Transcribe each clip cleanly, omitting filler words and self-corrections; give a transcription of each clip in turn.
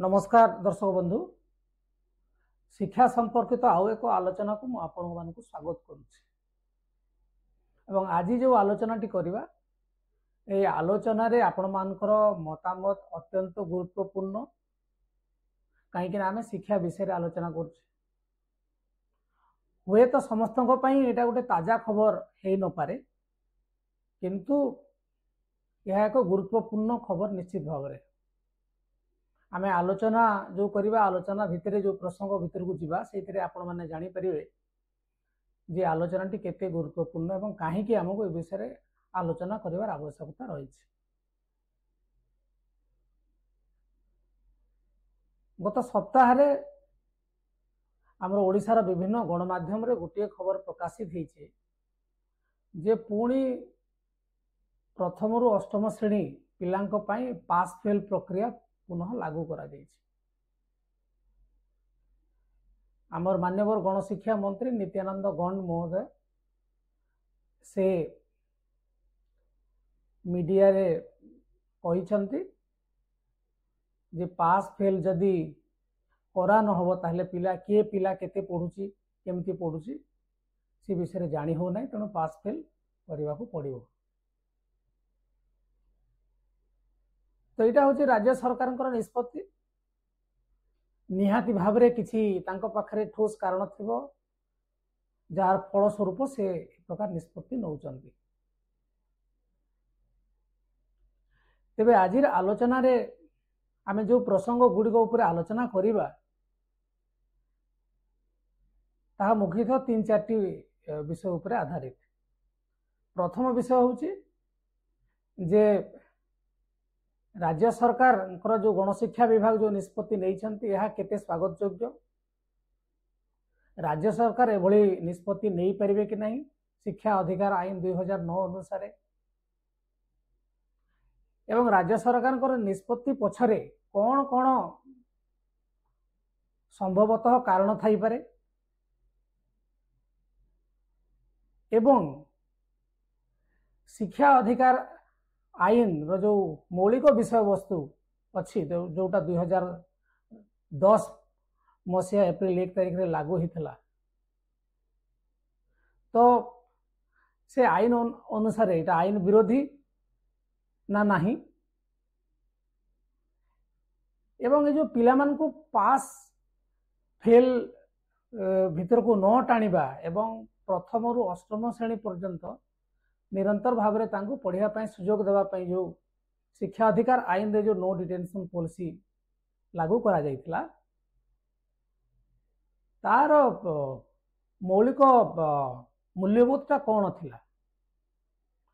नमस्कार दर्शक बंधु शिक्षा संपर्कित आउ एक आलोचना को आपण स्वागत करुच्ची। आज जो आलोचना करवा ये आलोचन आपण मानकर मतामत अत्यंत गुरुत्वपूर्ण कहीं आम शिक्षा विषय आलोचना कर हुए तो समस्त यहाँ गोटे ताजा खबर हो न पारे किंतु यह एक गुरुत्वपूर्ण खबर निश्चित भाव में आम आलोचना जो करवा आलोचना भितर जो प्रसंग भितर को जीवा से आपण मैंने जानीपर जे आलोचना टी केते गुरुत्वपूर्ण एवं कहीं आमको ए विषय आलोचना करिवार आवश्यकता रही। गत सप्ताह आमर ओडिशार विभिन्न गणमाध्यम रे गोटे खबर प्रकाशित होइछे जे पुणी प्रथम रु अष्टम श्रेणी पिलांक पई पास फेल प्रक्रिया पुनः लागू करा जाइछे। आमर मान्यवर गणशिक्षा मंत्री नित्यानंद गौंड महोदय से मीडिया रे कहिसंती जे पास फेल जदि करा न हो ताहले पिला केते पढुची केमती पढुची से विषय जानी हो नाही तेणु पास फेल करने को पड़ो। तो यहाँ हूँ राज्य सरकार निष्पत्ति निहाती भाव में किसी पाखरे ठोस कारण थिबो जार फलस्वरूप से प्रकार निष्पत्ति नौचंती। तेबे आज आलोचना रे आमे जो प्रसंग गुड़िक उपर आलोचना करिबा ताहा मुख्यतः 3-4टी विषय उपर आधारित। प्रथम विषय होची जे राज्य सरकार जो गणशिक्षा विभाग जो निष्पत्ति नहीं यह केते स्वागत योग्य। राज्य सरकार एभली निष्पत्ति नहीं पारिबे कि नहीं शिक्षा अधिकार आईन 2009 अनुसार एवं राज्य सरकार निष्पत्ति पछरे कौन कौन संभवतः कारण थाई पारे एवं शिक्षा अधिकार आईन रो जो मौलिक विषय वस्तु अच्छी जोटा 2010 मसीहा एप्रिल 1 तारिख रे लागू होता तो से आईन अनुसार ये आईन विरोधी ना नहीं एवं ये जो पिला मान को पास फेल भीतर को न टाणिबा एवं प्रथम रु अष्टम श्रेणी पर्यंत निरंतर भाव में तांको पढ़िया पाई सुजोग देवा पाई जो शिक्षा अधिकार आईन रे जो नो डिटेंशन पॉलिसी लागू करा जाइथिला तार मौलिक मूल्यबोधटा कौन थिला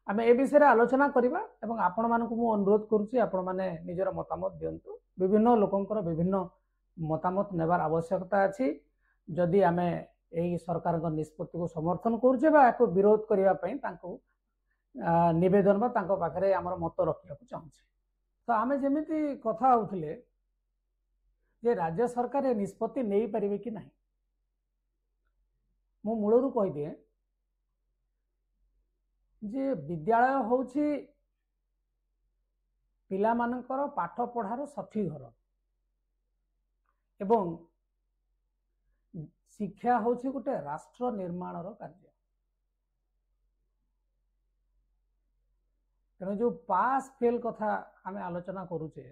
आम ए विषय आलोचना करवा एवं आपण मानकु मु अनुरोध करुच्ची आपण माने निजर मतामत दियंतु। विभिन्न लोकंकर विभिन्न मतामत नेबार आवश्यकता अछि। जदि आमे एही सरकार निष्पत्ति को समर्थन करुचे बा एको विरोध करिवा पई तांको निवेदन बा तांको पाखरे हमर मत रखिया को चाहूचे। तो आमे जेमिति कथा होउथिले जे राज्य सरकार निष्पत्ति नहीं पारिबे कि नहीं मु मूलरू कहि दिए जे विद्यालय होउछि पिला मानकर पाठ पढ़ार सठी घर एवं शिक्षा होउछि गोटे राष्ट्र निर्माणर कार्य। तेणु जो पास फेल कथा आम आलोचना करुचे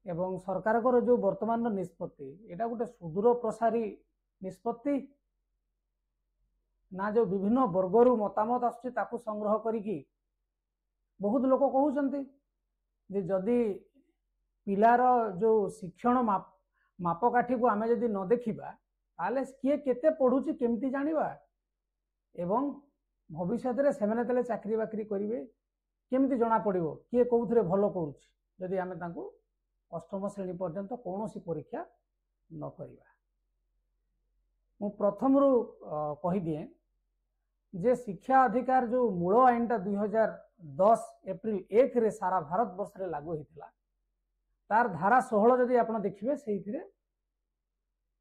एवं सरकार को जो वर्तमान निष्पत्ति यहाँ गोटे सुदूर प्रसारी निष्पत्ति ना जो विभिन्न वर्गर मतामत आसु संग्रह करिकी बहुत लोक कहते जे जदि पिलार जो शिक्षण मापकाठी को आम जदि न देखा ताले किए केते पढ़ुची केमती जानिबा एवं भविष्य में से चाकरी बाकरी करेंगे केमती जना पड़ो किए कौन भल करुँच आम अष्टम श्रेणी पर्यंत कौन सी परीक्षा न करवा। मु प्रथम रु कहीदिए जे शिक्षा अधिकार जो मूल आईनटा 2010 एप्रिल 1 रे सारा भारत वर्ष रे लागू होता तार धारा 16 जदि आप देखिए से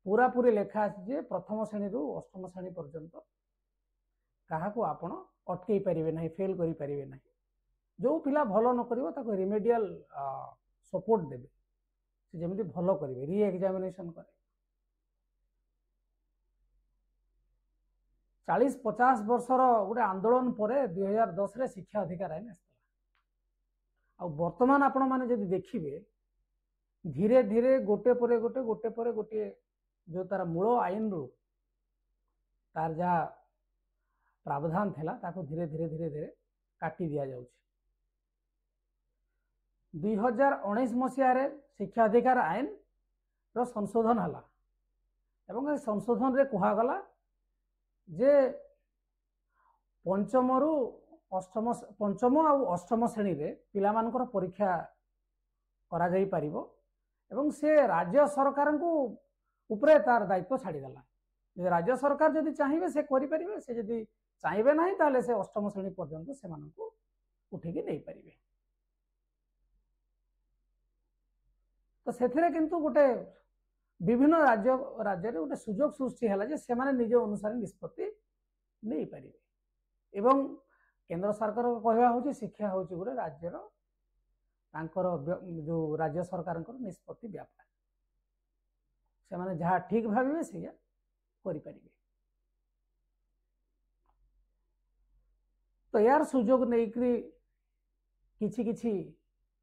पूरा पूरी लेखा जे प्रथम श्रेणी रु अष्टम श्रेणी पर्यंत क्या आपण अटकई पारे ना फेल करें ना जो पिला भल न करिवो ताको रिमेडियल सपोर्ट देबे से जेमिति भल करिवे री एग्जामिनेशन करे 40-50 वर्षर गोटे आंदोलन पर 2010 रे शिक्षा अधिकार आईन आसला आ वर्तमान आपण माने जदि देखिबे धीरे धीरे गोटे पर गोटे जो तार मूल आईन रु तार जहाँ प्रावधान थिला ताको धीरे धीरे धीरे धीरे काटी दिया जाउछि 2019 मसीह रे शिक्षा अधिकार आईन रो संशोधन हला एवं ए संशोधन रे कुहा गला जे पंचम और अष्टम श्रेणी रे पिला मानकर परीक्षा करा जाई परिबो एवं से राज्य सरकार को उपरे तार दायित्व छाड़ी गला राज्य सरकार जदि चाहिए से करि परिबे से जदि चाहिए नहीं ताले से अष्टम श्रेणी पर्यंत से माननको उठिकी नहीं परिबे तो सेथिरे किंतु गोटे विभिन्न राज्य रे गोटे सुजोग सृष्टि हला जे से माने निज अनुसार निष्पत्ति नहीं परिबे एवं केंद्र सरकार कहवा होची शिक्षा होची गोटे राज्यर तांकर जो राज्य सरकार निष्पत्ति व्यापार से माने जहाँ ठीक भाविबे से करि परिबे तो यार सुजोग नहीं किछि किछि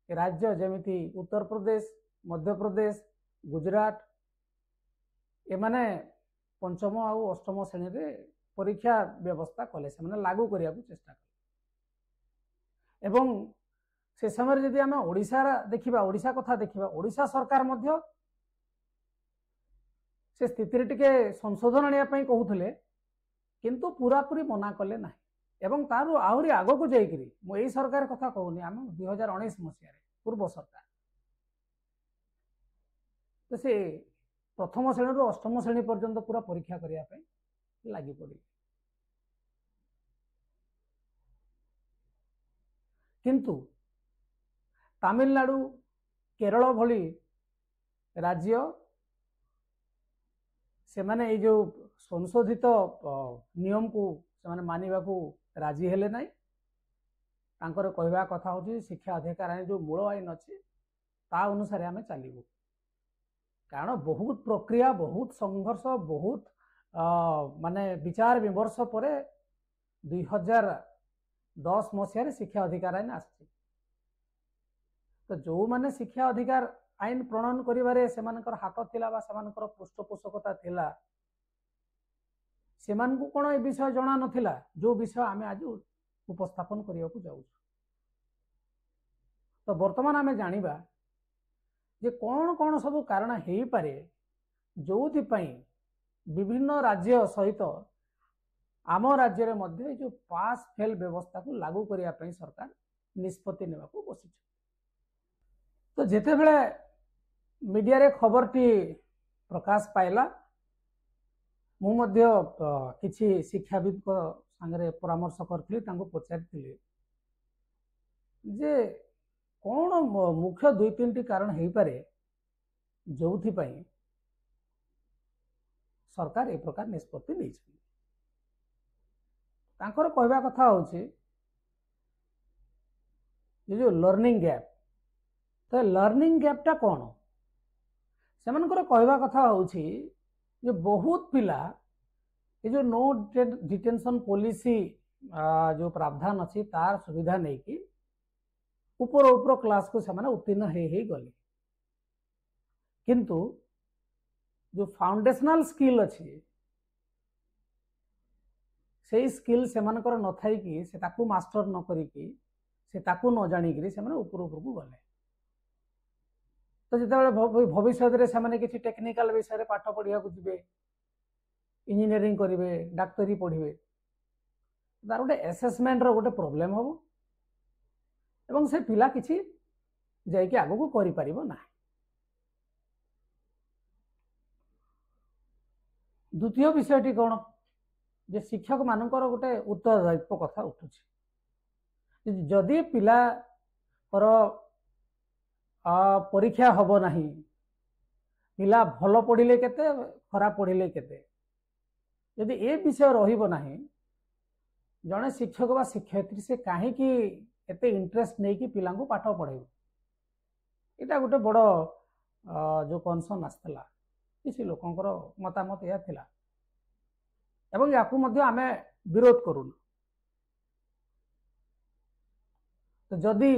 राज्य जमिति उत्तर प्रदेश मध्य प्रदेश गुजरात एमाने पंचम और अष्टम श्रेणी रे परीक्षा व्यवस्था कले से माने लागू करिया को चेष्टा कले एवं से समय जदि आम ओडिशा देखिबा ओडिशा कथा देखिबा ओडिशा सरकार मध्य से स्थिति टिके संशोधन आनिया पई कहउथले किंतु पूरा पूरी मना कले नाही एवं तारु आहुरी आगो को जाइकरी मो एई सरकार कथा कहउनी आम 2019 मसिया रे पूर्व सरकार तो से प्रथम श्रेणी रु अष्टम श्रेणी पर्यंत पूरा परीक्षा करिया पई लागि पड़ी किंतु तमिलनाडु केरल भली राज्य से माने ये जो संशोधित नियम को से माने मानिबा को राजी हेले नाही तांकर कहवा कथा होची शिक्षा अधिकार आईन जो मूल आईन अछि ता अनुसार आमे चालिबो कारण बहुत प्रक्रिया बहुत संघर्ष बहुत माने विचार विमर्श पर 2010 मसीह शिक्षा अधिकार आईन आछि तो जो माने शिक्षा अधिकार आईन प्रणयन करिबारे सेमानकर हाथ थिला बा सेमानकर पृष्ठपोषकता थिला सेमान को कोन ए विषय जणा नथिला जो विषय आमे आज उपस्थापन करिया को जाउ तो वर्तमान आमे जानिबा जे कौन कौन सब कारण हेई पारे जोथि पई विभिन्न राज्य सहित आम राज्य रे मध्य जो पास फेल व्यवस्था को लागू करिया पई सरकार निष्पत्ति नेबा को बसिछ तो जेते बेले मीडिया रे खबर टी प्रकाश पाइला मु मध्य किछि शिक्षाविद को संगे परामर्श करथि तांको पचारथि जे कौन मुख्य 2-3 कारण हेई पारे जोथि पई सरकार ए प्रकार निष्पत्ति नै छै तांकर कहबा कथा होछि ये जो लर्निंग गैप तो लर्निंग गैप टा कौन से मानकर कहबा कथा होछि जे बहुत पिला ये जो नो डिटेंशन पॉलिसी जो प्रावधान अछि तार सुविधा नै कि ऊपर ऊपर क्लास को से उत्तीर्ण हे गले किंतु जो फाउंडेशनल स्किल अच्छी से स्किल से मानकर न थाई कि से ताकू मास्टर न करिकी से ताकू न जानिकी से ऊपर ऊपर को गले तो जिते भविष्य में से किसी टेक्निकल विषय में पाठ पढ़ा जी इंजीनियरिंग करेंगे डाक्तरी पढ़े तार गोटे एसेसमेंट रो गोटे प्रोब्लेम हम एवं से पिला किसी जाइए आग को करि परिबो ना द्वितीय विषयटी कौन जे शिक्षक मानकर गोटे उत्तरदायित्व कथा उठुछि जदि पिला परीक्षा हब नहीं पिला भल पढ़िले केते खराब पढ़िले केते यदि ए विषय रहिबो नहीं जड़े शिक्षक बा शिक्षयित्री से कहीं एते इंटरेस्ट नहीं कि पिला पाठ पढ़ेबू यहाँ गोटे बड़ जो कनसर्न आसला किसी लोकंर मतामत यह थिला एवं याकू मध्य आमे विरोध करूँ तो जदि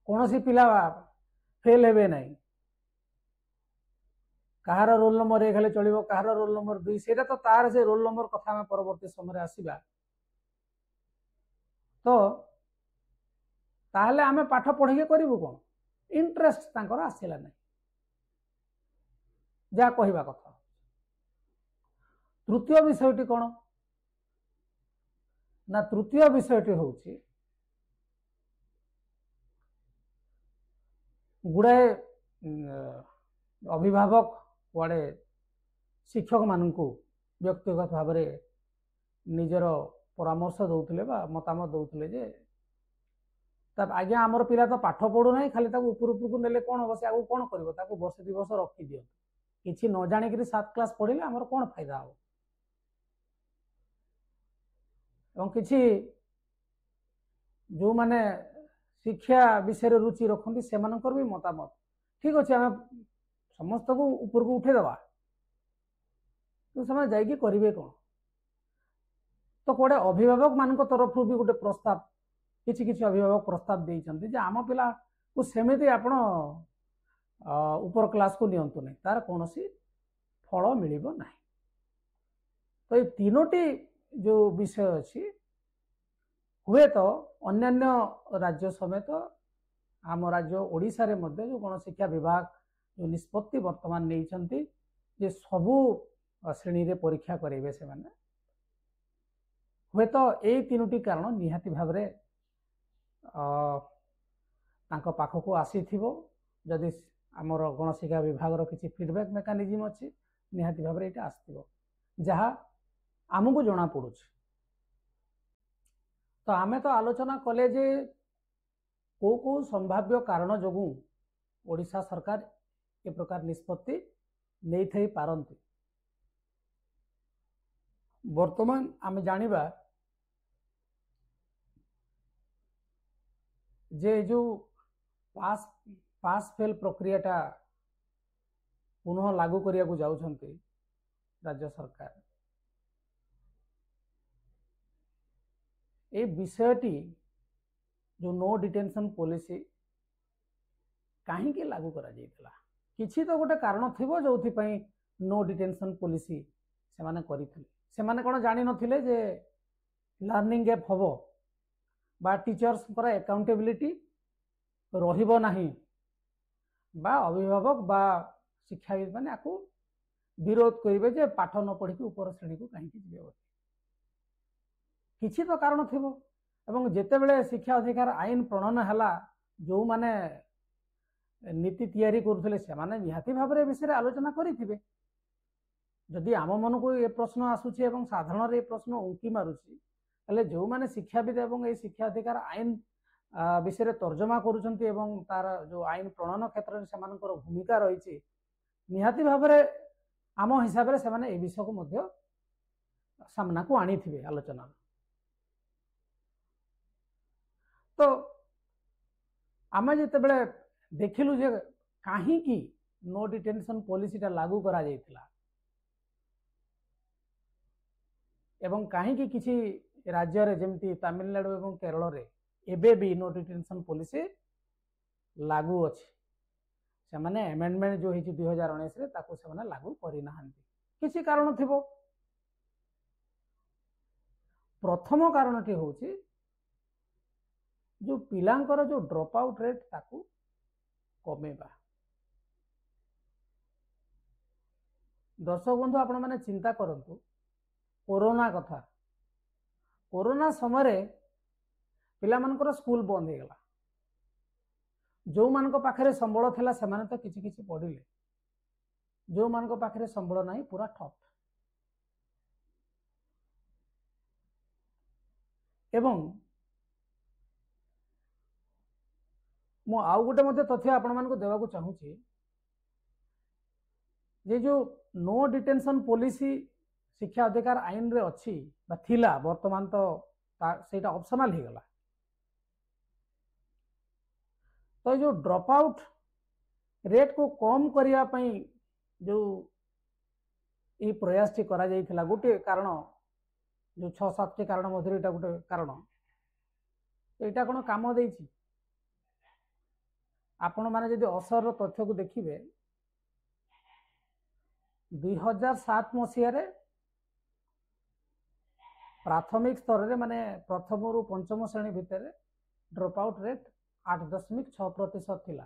कौन सी पिला फेल हेबे नहीं कहार रोल नंबर 1 हेले चलिबो कहार रोल नंबर 2 सेटा तो तार से रोल नंबर कथा में परवर्ती समय आसीबा तो ताहले आमे पाठ पढ़िके करिबो कोन इंटरेस्ट तांकर आसिला नहीं जा कहवा कथा तृतीय विषयटी कौन ना तृतीय विषयटी होची गुड़ाए अभिभावक वाड़े शिक्षक मानू व्यक्तिगत भाव में निजर परामर्श दौले मतामत दौले जे आज्ञा आमर पिला तो पाठ पढ़ुना खाली ऊपर को नेले कौन हम से आगे कौन कर वर्ष 2 वर्ष रखी दियो किसी न जाणिक 7 क्लास पढ़े आमर कौन फायदा हो एवं किसी जो माने शिक्षा विषय रुचि रखती से भी मतामत ठीक अच्छे आम समस्त को ऊपर को उठेदवा तो से जाइए करेंगे कौन तो कौटे अभिभावक मान तरफ भी गोटे प्रस्ताव किसी किसी अभिभावक प्रस्ताव देते आम पिला को सेमती आपण ऊपर क्लास को नियंतु नहीं तार कौन सी फल मिल ना तो ये तीनोटी जो विषय अच्छी हुए तो अन्यान्य राज्य समेत आम राज्य ओडिशा रे मध्य जो गण शिक्षा विभाग जो निष्पत्ति वर्तमान नहीं जे सबू श्रेणी रे परीक्षा करेंगे से माने हुए तो यही तीनोटी कारण निहाती भाव रे पाखक आसी जदि आमर गणशिक्षा विभाग किसी फीडबैक मेकानिजम अच्छी निहाती भाव में यहाँ आसो जहाँ आमको जना पड़ू तो आमे तो आलोचना कले जे को संभाव्य कारण जो ओडिशा सरकार ए प्रकार निष्पत्ति नहीं थई पारंती वर्तमान आमे जानिबा जे जो पास फेल प्रक्रियाटा पुनः लागू करिया को जाउछंती राज्य सरकार ए विषयटी जो नो डिटेंशन पॉलिसी कहीं लागू करा जाइतला किछि तो गोटे कारण थिबो जोथि पई नो डिटेंशन पॉलिसी से माने करिथिले से माने कोन जानि नथिले जे लर्निंग गैप हबो बा टीचर्स पर अकाउंटेबिलिटी रहिबो नाही बा अभिभावक बा शिक्षाविद माने आकु विरोध करिवे जे पाठ न पढ़ी ऊपर श्रेणी को कहीं जिवे किछि तो कारण थिबो एवं जेते बेले शिक्षा अधिकार आईन प्रणयन हला जो माने नीति तैयारी करुले से माने निहाती भाव में विषय आलोचना करिथिबे जदि आम मन को ये प्रश्न आसुची एवं साधारण ये प्रश्न उंकी मारुची ताले जो माने शिक्षाविद एवं ये शिक्षा अधिकार आईन विषय तर्जमा करुचंती एवं तार जो आईन प्रणयन क्षेत्र में सेमानकर भूमिका रही निहाती भाव में आम हिसाब से सेमाने ए विषय को मध्य सामना को आनी थिबे आलोचना तो आम जिते बड़े देखिलु जे कहीं नो डिटेंशन पॉलिसी टा लागू करा जाइतिला एवं कहीं किसी राज्य रे जेमती तमिलनाडु एवं केरल रे एबे भी नो डिटेंशन पॉलिसी लागू अछि से माने अमेंडमेंट जो हिची 2019 रे ताको से माने लागू करि नाहंती किसी कारण थिबो प्रथम कारणटी होची जो पिलांकर जो ड्रॉप आउट रेट ताकू कमेबा दर्शक बंधु आपण माने चिंता करंतु कोरोना कथा कोरोना समय पिला मानकर स्कूल बंद हो गला जो मान पाखे संबल थिला से माने तो किछि किछि पढ़िले जो मान पाखे संबल नहीं पूरा ठप एवं मु आउ गोटे मध्य तथ्य आपण मानक देवा को चाहूची जे जो नो डिटेंशन पॉलिसी शिक्षा अधिकार आईन रे अच्छी बा थिला वर्तमान तो सेटा ऑप्शनल हो गला। तो जो ड्रॉप आउट रेट को कम करिया पई जो ये प्रयास टी करा जाइथिला गोटे कारण जो 6-7 टी कारण मध्य एटा गोटे कारण एटा कोन काम देछि। आपण माने जदि असर तथ्य को देखिबे 2007 मसीह रे प्राथमिक स्तर रे माने प्रथम रु पंचम श्रेणी भितर ड्रॉप आउट रेट 8.6% थिला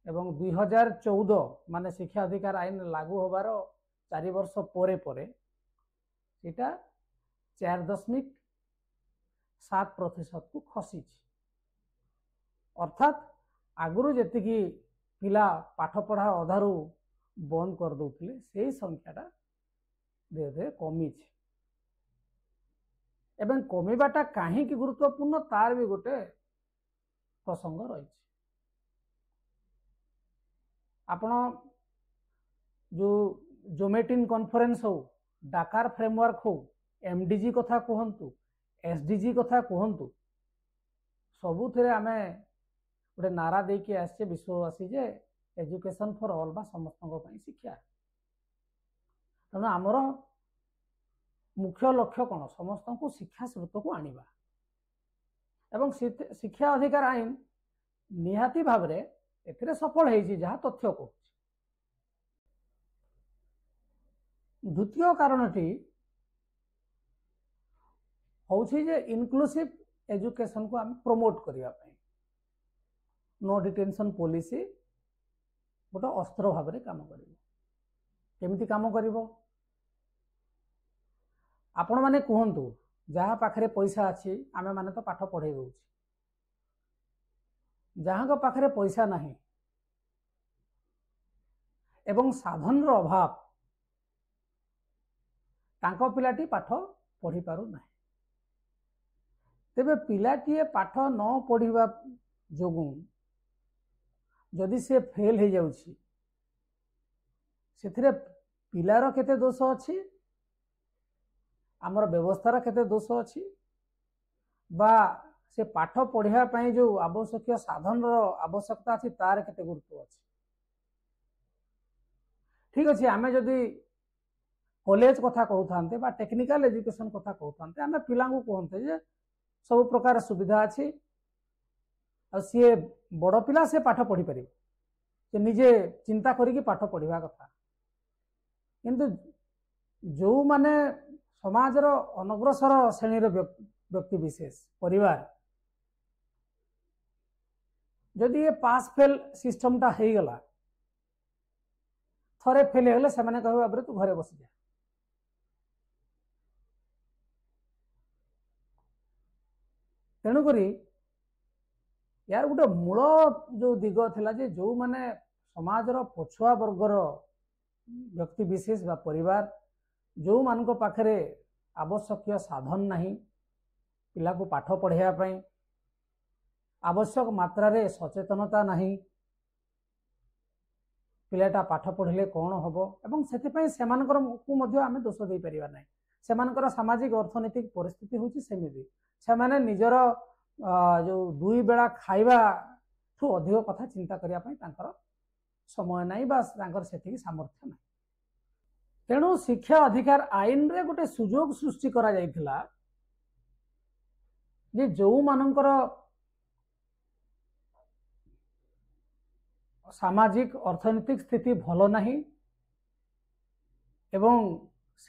एवं 2014 माने शिक्षा अधिकार आईन लागू होबार 4 वर्ष परे परे सेटा 4.7% को खसी। अर्थात आगुरु जेतिकी पिला पाठ पढ़ा अधारू बंद कर दउथिले सेही संख्याटा धीरे धीरे कमी छे। एवं कमीबाटा काहे कि गुरुत्वपूर्ण तार भी गोटे प्रसंग रही। आपण जो जोमेटिन कॉन्फ्रेंस हो डाकार फ्रेमवर्क हो एमडीजी कथा कहंतु एसडीजी कथा कहंतु सबु थरे आमे गोटे नारा देके आसे विश्ववासी जे एजुकेशन फॉर ऑल बा समस्तଙ୍କ ପାଇଁ शिक्षा। तेणु आमर मुख्य लक्ष्य कौन समस्त को शिक्षा स्रोत को आनिबा एवं शिक्षा अधिकार आईन निहाती भाव रे एथिरे सफल है जहाँ तथ्य को। द्वितीय कारणटी होछि जे इनक्लूसिव एजुकेशन को आम प्रमोट करिया पई नो डिटेंशन पॉलिसी गोटे अस्त्र भाव में काम करिवो। केमिति काम करिवो आपण माने कहंतु जहाँ पाखरे पैसा अच्छी आमे माने तो पाठ पढ़े दउछि जहाँ को पाखरे पैसा नहीं एवं साधन रो अभाव तांको पिलाटी पाठ पढ़ी पारु नाही। तेबे पिलाटी पाठ न पढ़िबा जोगु जदि से फेल हो जाउछि सेथिरे पिलार केते दोष अछि आमर व्यवस्थार केते दोष अछि बा से पाठ पढ़िया पई जो आवश्यक साधन रो आवश्यकता अछि तार केते गुरुत्व अछि। ठीक अछि आमे जदि कॉलेज कथा कहउथांते बा टेक्निकल एजुकेशन कथा कहउथांते आमे पिला को कहंते जे सब प्रकार सुविधा अछि आ सी बड़ पिला से पाठ पढ़ी पारिबो से निजे चिंता करिके पाठ पढ़िबा कथा। किंतु जो माने समाज रो अनग्रसर श्रेणी रो व्यक्ति विशेष परिवार जदि ये पास फेल सिस्टम टा हे गला थरे फेल हेले से माने कहबा बरे तू घरे बसि जा। तेणु करी यार गोटे मूल जो दिग थिला जे जो माने समाज रो पछुआ वर्गर व्यक्ति विशेष बा परिवार जो मान पाखरे आवश्यक साधन नहीं पिला को पाठ पढ़ाया पई आवश्यक मात्रा रे सचेतनता नहीं पिलाटा पाठ पढ़िले कौन हम एवं से सेमानकर को मध्य आमे दोष दे परिबा नहीं। सेमानकर सामाजिक अर्थनैतिक परिस्थिति होची सेमिति सेमाने निजर जो दुई बेला खाइबा ठू अधिक कथा चिंता करिया पई तांकर समय नहीं बा तांकर सेतिकी सामर्थ्य नहीं। तेणु शिक्षा अधिकार आईन रे गोटे सुजोग सृष्टि करा जाइथिला जे जो मानकर सामाजिक अर्थनैतिक स्थिति भलो नहीं एवं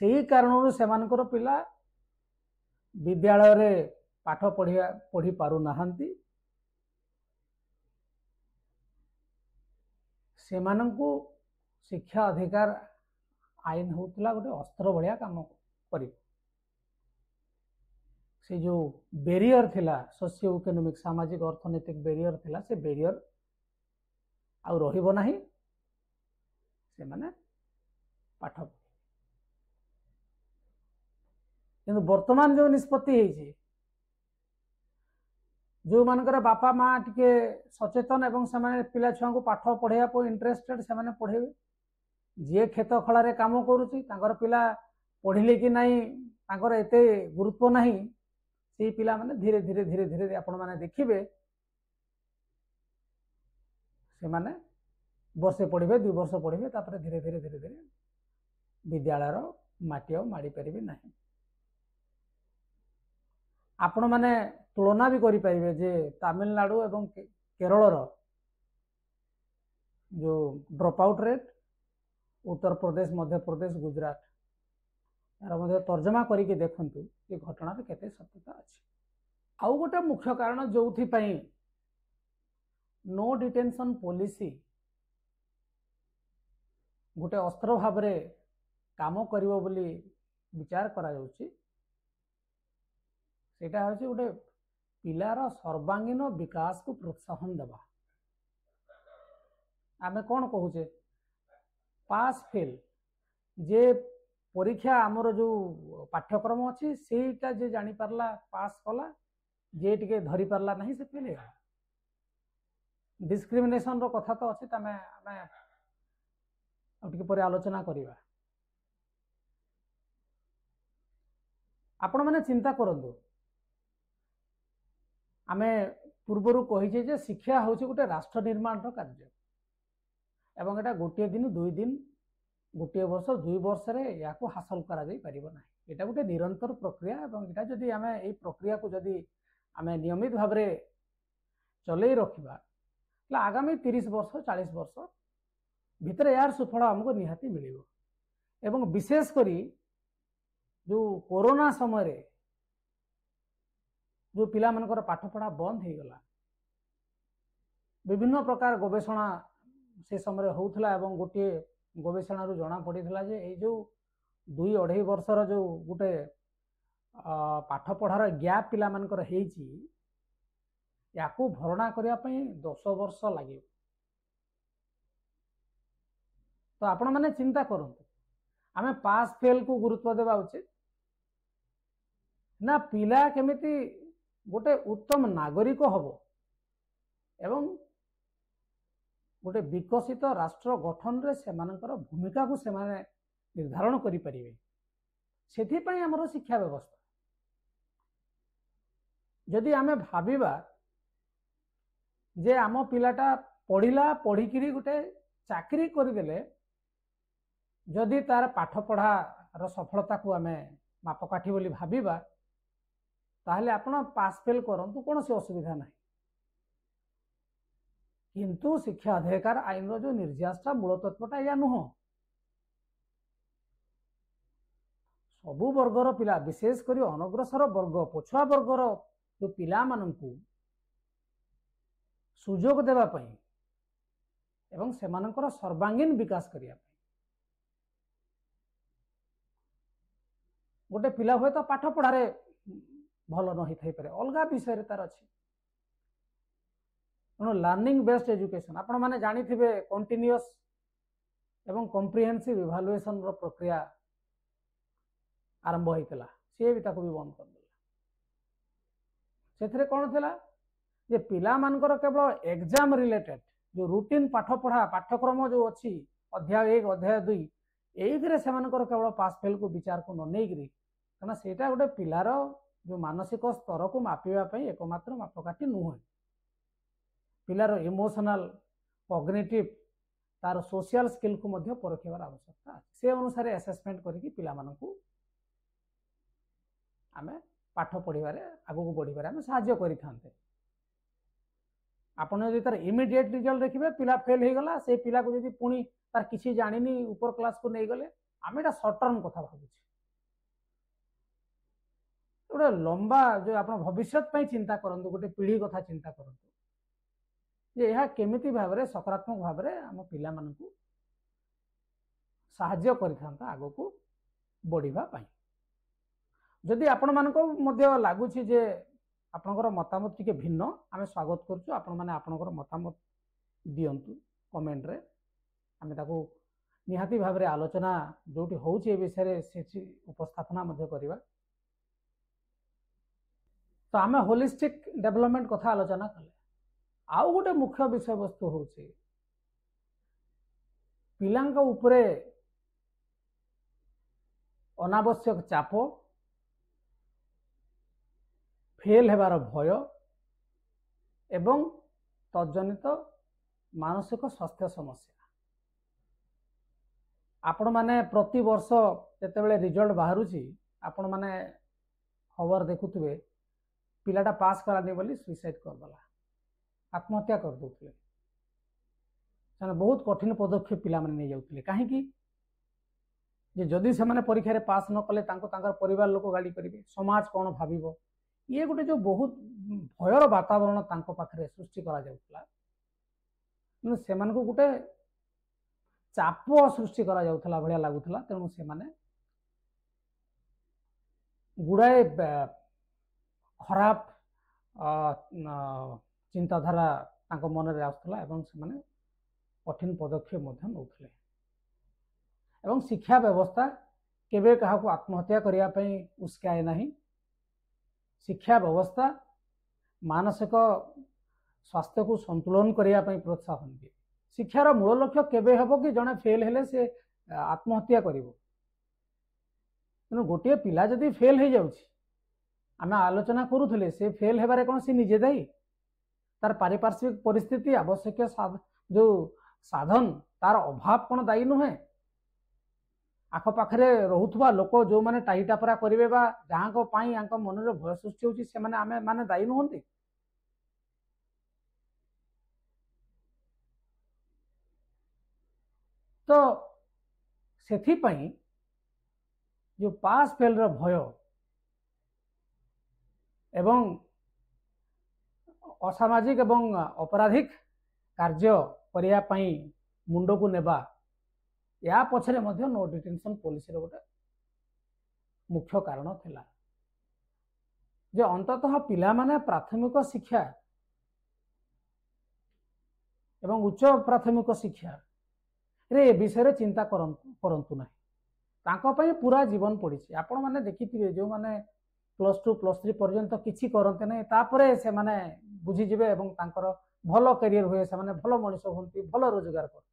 सही कारण सेमानकर पिला विद्यालय रे पाठ पढ़ी पारु नाहंती सेमानंकु शिक्षा अधिकार आईन होतला गोटे अस्त्र भलिया काम करी से जो बेरियर थिला सोशियो इकोनॉमिक सामाजिक अर्थनैतिक बेरियर थिला से बेरियर आउ रहिबो नाही से माने पाठ किंतु वर्तमान जो निष्पत्ति है जो मानकर बापा माँ टिके सचेतन एवं से पिला छुआ को पाठ पढ़ाया इंटरेस्टेड से पढ़ेबे जी खेत खलारे काम करुच्ची पिला पढ़िले कि नहीं तांकर एते गुरुत्व नहीं से पिला माने धीरे धीरे धीरे धीरे आपण माने देखिबे से माने वर्षे पढ़े 2 वर्ष पढ़े तापर धीरे धीरे धीरे धीरे विद्यालय माटी आ माड़ी पारे ना आपण माने तुलना भी करि परिबे जे तमिलनाडु एवं केरल जो drop out rate Uttar Pradesh Madhya Pradesh Gujarat यार मध्य तर्जमा करके देखंतु ये घटना केते सत्यता अछि। आउ गोटे मुख्य कारण जो नो डिटेंशन पॉलिसी गोटे अस्त्र भाव काम करिवो बोली विचार करा जाउछि सेटा होछि गोटे पिलार सर्वांगीन विकास को प्रोत्साहन देवा। आमे कौन कहूचे पास फेल जे परीक्षा आमर जो पाठ्यक्रम अच्छी सेटा जे जानी पारला पास कला जे टिके धरी पारला नहीं से फेल है। डिस्क्रिमिनेशन रो कथा तो अच्छी तमे आमे टिके परे आलोचना करिवा। आपण माने चिंता करंतु आमे पूर्वरु कहिजे जे शिक्षा होछि गोटे राष्ट्र निर्माण रो कार्य एवं एटा गोटे दिन 2 दिन गोटे वर्ष 2 वर्ष रे याको हासिल करा जाई परिबो ना। एटा गोटे निरंतर प्रक्रिया एवं एटा जदि आमे एई प्रक्रिया को जदि आमे नियमित भाव रे चलै रखिबा ला आगामी 30 वर्ष 40 वर्ष भितर यार सुफल हमको निहाती मिलिबो। एवं विशेष करी जो कोरोना समय रे जो पिला मनकर पाठ पढ़ा बंद हो गला विभिन्न प्रकार गवेषणा से समय होउथला एवं गोटे गवेषणा रू जना पड़ीथला जे ए जो 2-2.5 वर्षर जो गोटे पाठ पढ़ार गैप पिला मनकर हेची याकू भरणा करिया पई 10 वर्ष लागे। तो आपण माने चिंता करंतु आमे पास फेल को गुरुत्व देवा उचित ना पिला केमिति गोटे उत्तम नागरिक हबो एवं गोटे विकसित राष्ट्र गठन रे सेमानकर भूमिका को सेमाने निर्धारण करि परिबे सेथि पई हमर शिक्षा व्यवस्था। जदि आमे भाबिबा जे आम पिलाटा पढ़िला पढ़िकी गोटे चाकरी करदेले जदि तार पाठ पढ़ार सफलता को आमे मापकाठी बोली भाबिबा ताहले आपण पास फेल करंतु कौन से असुविधा नहीं। किंतु शिक्षा अधिकार आईन रो जो निर्यासटा मूल तत्वटा या नुह सबु वर्गर पिला विशेष करी अनग्रसर वर्ग पछुआ वर्गर जो पिला माननकु सुजोग देवा पई एवं सेमानकर सर्वांगीन विकास करिया पई गोटे पिला हुए तो पाठ पढ़ारे भल न होई पारे अलगा विषय तार अच्छी लर्निंग बेस्ड एजुकेशन आपण माने जानी थिबे कंटिन्यूअस एवं कॉम्प्रिहेंसिव इवैल्यूएशन रो प्रक्रिया आरंभ होइतला से भी ताको भी बंद कर देला। सेथरे कोन थिला जे पिला मानकर केवल एग्जाम रिलेटेड जो रूटीन पाठ पढ़ा पाठ्यक्रम जो अच्छी अध्याय 1 अध्याय 2 एइथिरे सेमानकर केवल पास फेल को विचार को न नेइग्री कना सेटा गोटे पिलार जो मानसिक स्तर को मापिबा पई एकमात्र मापकाठी नुह पिलार इमोशनल कॉग्निटिव तार सोशल स्किल को मध्य परखिबार आवश्यकता से अनुसार असेसमेंट करके पिला मानकू आमे पाठ पढ़िबारे आगु बढ़िबारे आमे सहाय्य करिथांते। आपण यदि तार इमिडिएट रिजल्ट देखिबे पिला फेल हो गला से पिला को यदि पुणी तार किसी जानिनी ऊपर क्लास को नहीं गले आमे एटा शॉर्ट टर्म कथा भाबुछि गोटे लंबा जो आप भविष्य चिंता करंतु गोटे पीढ़ी कथा चिंता करंतु जे यह केमिति भाव में सकारात्मक भाव में आम पिला मानकु साहाय्य करिथांता आगो को बढ़िबा पाई। जदि आपण मानको मध्य लागुछि जे आपनकर मतामत टिके भिन्न आमे स्वागत करछु आपण माने आपनकर मतामत दियंतु कमेंट रे आमे ताको निहाती भाव में आलोचना जोटी होउछि ए विषय से उपस्थापना मध्य करिबा। तो आमे होलिस्टिक डेवलपमेंट कथा आलोचना कले आउ गोटे मुख्य विषय वस्तु होउछि पिलांक उपरे अनावश्यक चाप फेल हेबार भय एवं तजनित मानसिक स्वास्थ्य समस्या आपण माने प्रति वर्ष जेतेबेले रिजल्ट बाहरुची आपण माने खबर देखुथिबे पिलाटा पास करानी बोली सुइसाइड करदेला आत्महत्या कर दउथिले बहुत कठिन पदक्षेप पिला माने नहीं जाउथिले काहेकि जे जदि से माने परीक्षा रे पास न कले तांको तांकर परिवार लोक गाली करिवे समाज कोन भाबिबो ये गोटे जो बहुत भयर वातावरण तांको पाखरे सृष्टि करा जाउथला से माने को गोटे चाप सृष्टि करा जाउथला भलिया लागुथला तेणु से माने गुड़ाए खराब चिंताधारा तांको मन रे आउथला एवं से माने कठिन पदक्षेप मध्य नउथले एवं शिक्षा व्यवस्था केबे काहाको आत्महत्या करिया पई उस्काए नाही शिक्षा व्यवस्था मानसिक स्वास्थ्य को संतुलन करिया पई प्रोत्साहन दिए शिक्षार मूल लक्ष्य केबे हबो कि जने फेल हेले से आत्महत्या करिवो तेणु गोटे पिला जदि फेल हो जाउछि आमे आलोचना करूथले से फेल हेबारे कोन से निजे दायी तार पारिपार्श्विक परिस्थिति आवश्यक जो साधन तार अभाव कोन दायी नुहे आख पाखरे रहुथुवा लोक जो माने टाईटापरा करिवे बा जहां पाई आंको मन रे भय सृष्टि होछि से माने आमे माने दायी नुहंती तो सेथि पई जो पास फेल रो भय एवं असामाजिक एवं अपराधिक कार्य करिया पई मुंड को नेबा या पछरे मध्य नो डिटेंशन पॉलिसी रो गोटे मुख्य कारण थिला जे अंततः पिला माने प्राथमिक शिक्षा एवं उच्च प्राथमिक शिक्षा रे विषय चिंता करंतु ना तांको पई पूरा जीवन पड़ी आपण माने देखिथिबे जो माने +2 +3 पर्यंत किछि करंते नै तापरे से माने बुझी जिवे एवं तांकर भलो करियर हुए से माने भलो मनुष्य होंती भलो रोजगार कर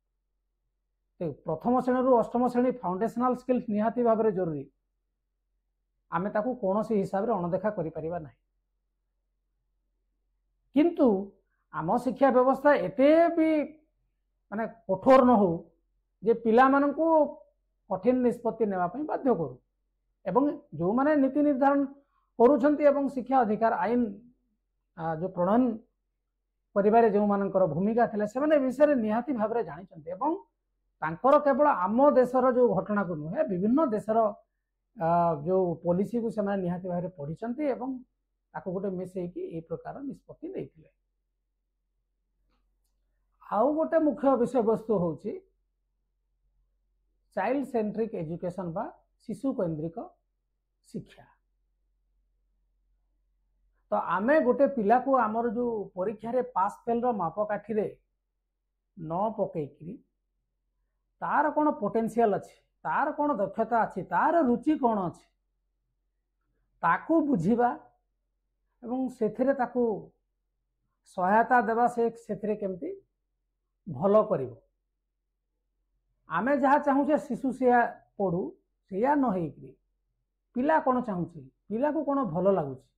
प्रथम श्रेणी रु अष्टम श्रेणी फाउंडेशनल स्किल्स निहाती भाव में जरूरी आमे ताकू कोनोसी हिसाब रे अणदेखा करि परिबा नाही किंतु आम शिक्षा व्यवस्था एते भी माने कठोर न हो जे पिला मानकू कठिन निष्पत्ति नेवा पई बाध्य करू एवं जो माने नीति निर्धारण करूछंती एवं शिक्षा अधिकार आईन जो प्रणयन परिवार जो मानकर भूमिका थिले से माने विषय निहाती भाव रे जानिछंती एवं तांकर केवल आम देशर जो घटना को नुहे विभिन्न देशर जो पॉलिसी को से निहाती भाव में पढ़ी एवं ताको गोटे मिसेकी ए प्रकार निष्पत्ति नहीं आउ गोटे मुख्य विषय वस्तु होची चाइल्ड सेंट्रिक एजुकेशन बा शिशु केंद्रिक शिक्षा तो आमे गोटे पिला को आमर जो परीक्षा रे पास फेल रो मापकाठी रे न पकेकी तार कौन पोटेंशियल अच्छी तार कौन दक्षता अच्छी तार रुचि कौन अच्छी ताकू बुझीबा एवं सेथिरे ताकू सहायता देवा से सेथिरे केमती भलो करिवो आमे जहाँ चाहूचे शिशु से पढ़ू से न होइकरी पिला कौन चाहूची पिला को कौन भलो लागुची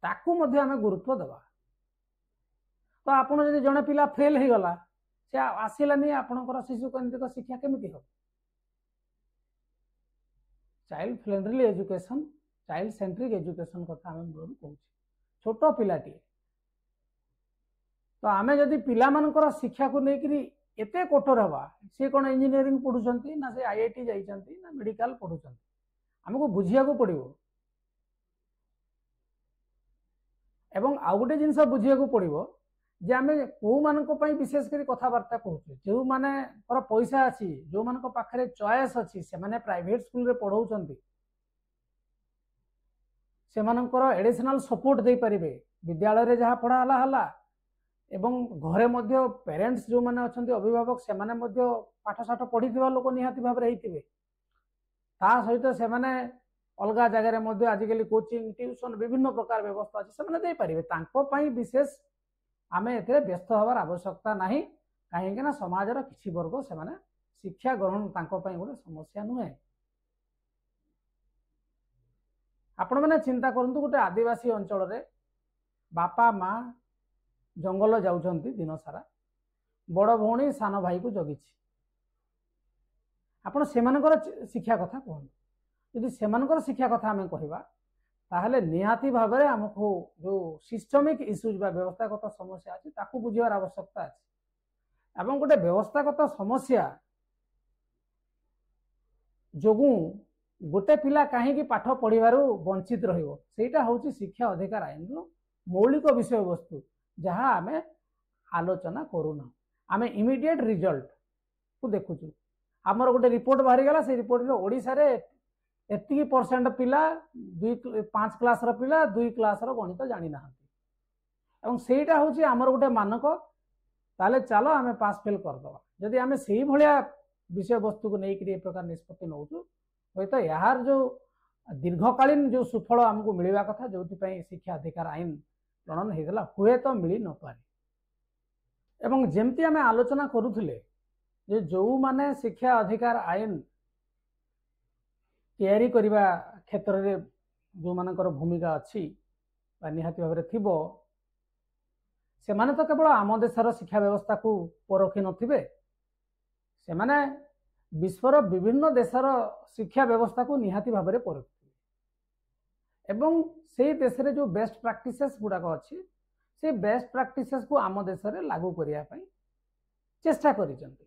ताकू मध्य आमे गुरुत्व देवा तो आपण जदि जने पिला फेल हो गला से आसिलानी आपणकर शिशु केंद्रिक शिक्षा केमिति हो child friendly education child centric education कथा आम मूल कहूँ छोट पिलाटी तो आमे जदि पिला मानकर शिक्षा को लेकरी एते कठोर हवा सी कौन इंजीनियरिंग पढ़ुंट ना से आईआईटी जाइछंती ना मेडिकल पढ़ुंट आमको बुझिया को पड़ो एवं आउ गोटे जिनस बुझिया को पड़ो जे आमे को मानको पई विशेष करी कथाबार्ता कहूचे जो माने पर पैसा अछि जो मानको पाखरे चॉइस अछि से माने प्राइवेट स्कूल रे पढ़ौचंती से मानकर एडिशनल सपोर्ट दे परिबे विद्यालय रे जहा पढ़ा हला हला एवं घरे मध्य पेरेंट्स जो माने अछंती अभिभावक से माने मध्य पाठ साठ पढ़िथिबा लोक निहाती भाव रे हेतिबे ता सहित से माने अलगा जगह रे मध्य आजिकली कोचिंग ट्यूशन विभिन्न प्रकार व्यवस्था अछि से माने दे परिबे तांको पई विशेष आमे एते व्यस्त हवार आवश्यकता नहीं कहीं ना समाज किसी वर्ग से माने शिक्षा ग्रहण तांको पई गोटे समस्या नुहे आपण मैंने चिंता करंतु गोटे आदिवासी अंचल रे बापा माँ जंगल जाउछंती दिन सारा बड़ भौणी सान भाई को जगिछि आपण सेमानकर शिक्षा कथा कहतु यदि सेमानकर शिक्षा कथा आम कहवा ताहले निहाती भाव में आमको जो सिस्टमिक इश्यूज बा व्यवस्थागत समस्या अच्छी ताकू बुझार आवश्यकता अच्छी एवं गोटे व्यवस्थागत समस्या जोगु गोटे पिला कहीं पाठ पढ़ार वंचित रहीटा हूँ शिक्षा अधिकार आईन मौलिक विषय वस्तु जहाँ आम आलोचना करूना आम इमिडिएट रिजल्ट को देखुचु आमर गोटे रिपोर्ट बाहरी गला से रिपोर्ट ओडिशा रे एति परसेंट पिला 5 क्लास रो पिला 2 क्लास रो गणित जानी ना एवं सेटा होची आमर गोटे मानक ताले चलो आम पास फेल करदवा जदि आम से भलिया विषय वस्तु को लेकर एक प्रकार निष्पत्ति नौचु हूँ तो यार जो दीर्घकालीन जो सुफल आमको मिलवा कथा जो शिक्षा अधिकार आईन प्रणयन होता हुए तो मिल न पारे एवं जमती आम आलोचना करुले जो माने शिक्षा अधिकार आईन तैयारी करने क्षेत्र में जो मानकर भूमिका अच्छी निहाती भाव थिबो से माने तो केवल आम देशर शिक्षा व्यवस्था को परखी नथिबे से माने विश्वर विभिन्न देशर शिक्षा व्यवस्था को निहाती भाव में परखिबे एवं से देश रे जो बेस्ट प्रैक्टिसेस गुड़ाक अच्छी से बेस्ट प्रैक्टिसेस को आम देश में लागू करने चेष्टा करिसेंती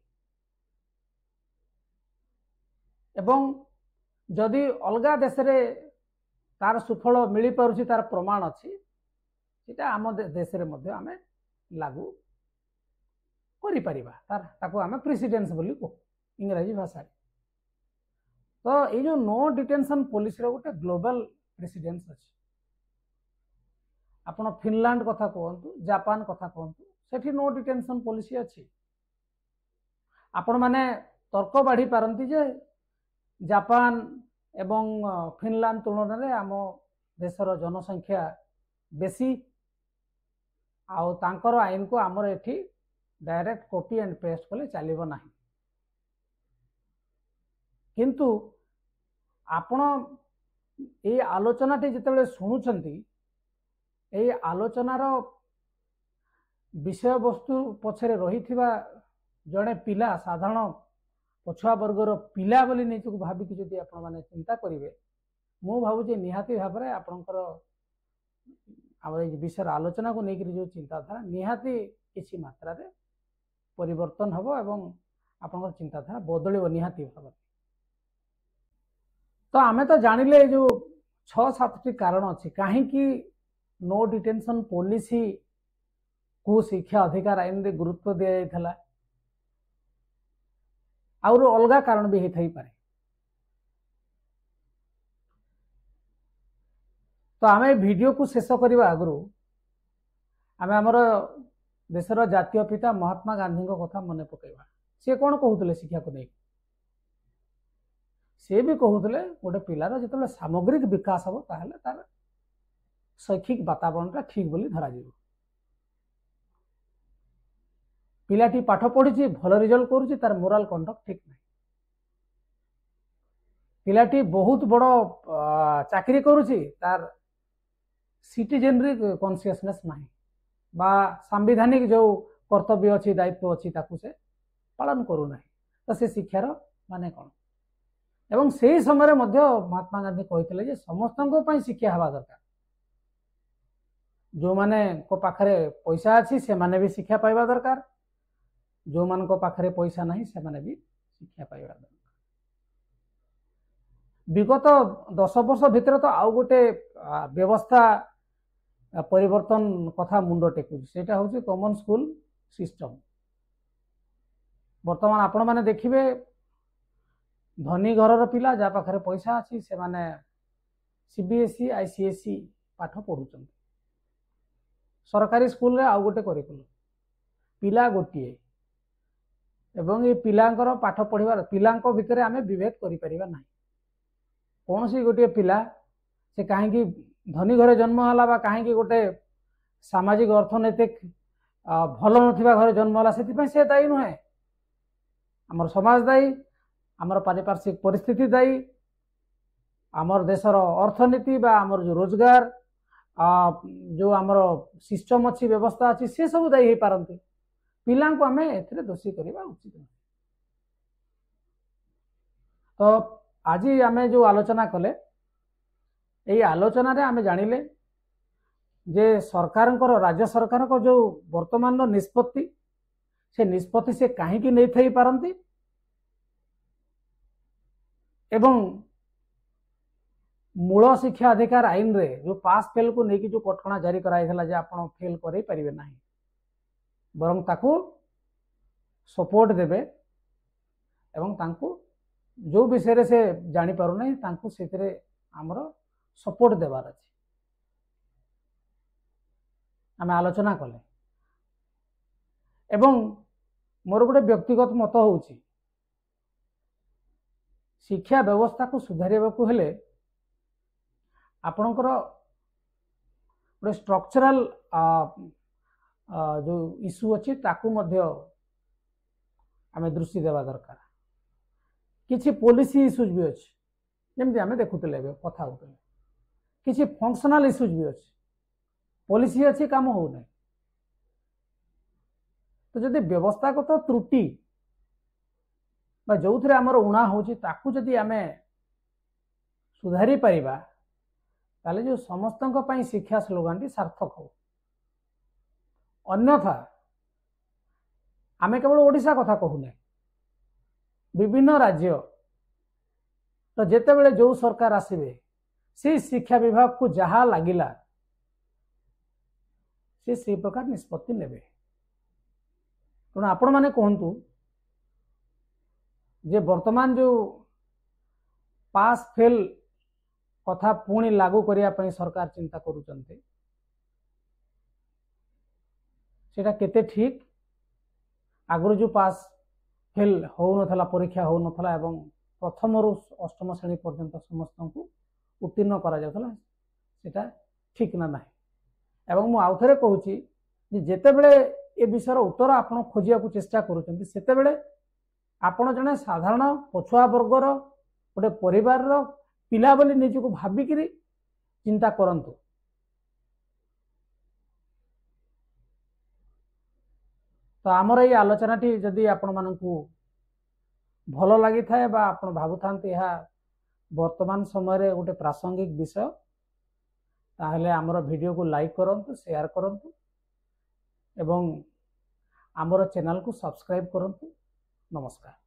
एवं जदि अलगा देश रे तार सुफल मिल पारुछि तार प्रमाण अच्छी सेटा आम देश रे मध्य आमे लागू करि परिबा ताको आमे प्रेसिडेंस बोली को इंग्रजी भाषा तो ये जो नो डिटेंशन पॉलिसी रो गोटे ग्लोबल प्रेसिडेंस अच्छी आपण फिनलैंड कथा कहतु जापान कथा कहतु सेठी नो डिटेंशन पॉलिसी अच्छी आपण माने तर्क बाढ़ी पारंती जे जापान एवं फिनलैंड तुलन में आम देशर जनसंख्या बेसी आउ तांकर आईन को आमर एठी डायरेक्ट कॉपी एंड पेस्ट कले चलिबो नाही किंतु आपण ए आलोचनाटी जितेबाला शुणुचंती ए आलोचनार विषय वस्तु पछरे रहिथिबा जड़े पिला साधारण पछुआ वर्गर पिला बोली निजक भाविकी जदि आपण माने चिंता करेंगे मु भावुचे निहाती भाव में आपणकर विषय आलोचना को लेकर जो चिंताधारा निहाती किसी मात्रा रे परिवर्तन हम एवं आपणकर चिंताधारा बदल निहाती भाव तो आमे तो जानिले जो 6-7टी कारण अच्छी कहीं नो डिटेंशन पॉलिसी को शिक्षा अधिकार आईन रे गुरुत्व दिया जायथला और अलगा कारण भी होता ही पारे तो आम वीडियो को शेष करने आगु आम आमर देशर जातीय पिता महात्मा गांधी कथा मन पकईवा सी कौन कहते शिक्षा को नहीं सी भी कहते गोटे पिलार जो सामग्रिक विकास हम तार शैक्षिक वातावरण ठीक बोली धराଯିव पिलाटी पाठ पढ़ी भल रिजल्ट करुच्ची तार मोराल कंडक्ट ठीक नहीं पिलाटी बहुत बड़ चाकरी करुच्ची तार सिटीजेनरी कॉन्शियसनेस नहीं बा संवैधानिक जो कर्तव्य अच्छी दायित्व अच्छी ताकू से पालन करू नहीं तो से शिक्षार माने कौन एवं से समय महात्मा गांधी कहते समस्त शिक्षा हवा दरकार जो माने को पाखरे पैसा अच्छी से माने भी शिक्षा पाइबा दरकार जो मान को पाखरे पैसा नहीं से माने भी शिक्षा पाइबा दरकार विगत 10 वर्ष भितर तो आउ गोटे व्यवस्था परिवर्तन कथा मुंड टेकुची सेटा होची कॉमन स्कूल सिस्टम वर्तमान आपण माने देखिबे धनी घरर पिला जा पाखरे पैसा अछि से माने सीबीएसई आईसीएसई पाठ पढुचन सरकारी स्कूल रे आउ गोटे करिकुलम पिला गोटिए एवं ये पिलांकर पाठ पढ़िबार पिलांको भितर आमे विभेद करि परिबा नाही कौन सी गोटे पिला से कहीं धनी घरे जन्म है बा कहीं गोटे सामाजिक अर्थनैतिक भल नथिबा घरे जन्म है से दायी नुहे आमर समाज दायी आमर पारिपार्श्विक परिस्थिति दायी आमर देशर अर्थनीति बा आमर जो रोजगार जो आमर सिस्टम अच्छी व्यवस्था अच्छी से सब दायी हो पारती पिला को आम ए दोषी करवा उचित नहीं। तो आज आम जो आलोचना कले यही आलोचन आम जानिले जे सरकार राज्य सरकार को जो वर्तमान निष्पत्ति से निष्पत्ति से कहीं नहीं थी पारती एवं मूल शिक्षा अधिकार आईन रे जो पास फेल को लेकिन जो कटकणा जारी कराइला जे आपण फेल करे परिबे नाही बरं ताकू सपोर्ट देबे एवं तांकू जो विषय से जानी पारु नहीं तांकू सेतिरे हमर सपोर्ट देवार अछि आम आलोचना कले एवं मोर गोटे व्यक्तिगत मत होउछि शिक्षा व्यवस्था को सुधारिबा को हेले आपणकर गोटे स्ट्रक्चरल जो इश्यू अच्छी ताकू मध्य आम दृष्टि देवा दरकार किसी पॉलिसी इश्यूज भी अच्छी जमी आम देखुले कथा होते किसी फंक्शनल इश्यूज भी अच्छी पॉलिसी अच्छी काम हो ना तो जदि व्यवस्थागत त्रुटि जो थे आमर उणा होची जदि आम सुधारी पारिबा ताले जो समस्त शिक्षा स्लोगान टी सार्थक हो अन्यथा आमे केवल ओडिशा कथा कहूने विभिन्न राज्य तो जेते बेले जो सरकार आसीबे से शिक्षा विभाग को जहा लागिला से प्रकार निष्पत्ति नेबे तेणु आपण माने कहंतु जे वर्तमान जो पास फेल कथा पुणी लागू करने सरकार चिंता करुचंते सेटा केते ठीक आगुरी जो पास फेल हो नथला परीक्षा हो नथला एवं प्रथम रु अष्टम श्रेणी पर्यंत समस्त को उत्तीर्ण करा जातला सेटा ठीक ना नाही एवं मु आउ थरे कहूची जे जेते बेले ए विषय उत्तर आपण खोजिया को चेष्टा करूचंती सेते बेले आपण जने साधारण पछुआ वर्गर गोटे परिवार रो पिला बोली निजको भाविकी चिंता करंतु तो आमर ये आलोचना टी जदि आपण मानकू भल लगी थाए बा आपण भाबु थांते यह वर्तमान समय गोटे प्रासंगिक विषय ताहले आमर वीडियो को लाइक करंतु शेयर करंतु एवं आमर चैनल को सब्सक्राइब करंतु। नमस्कार।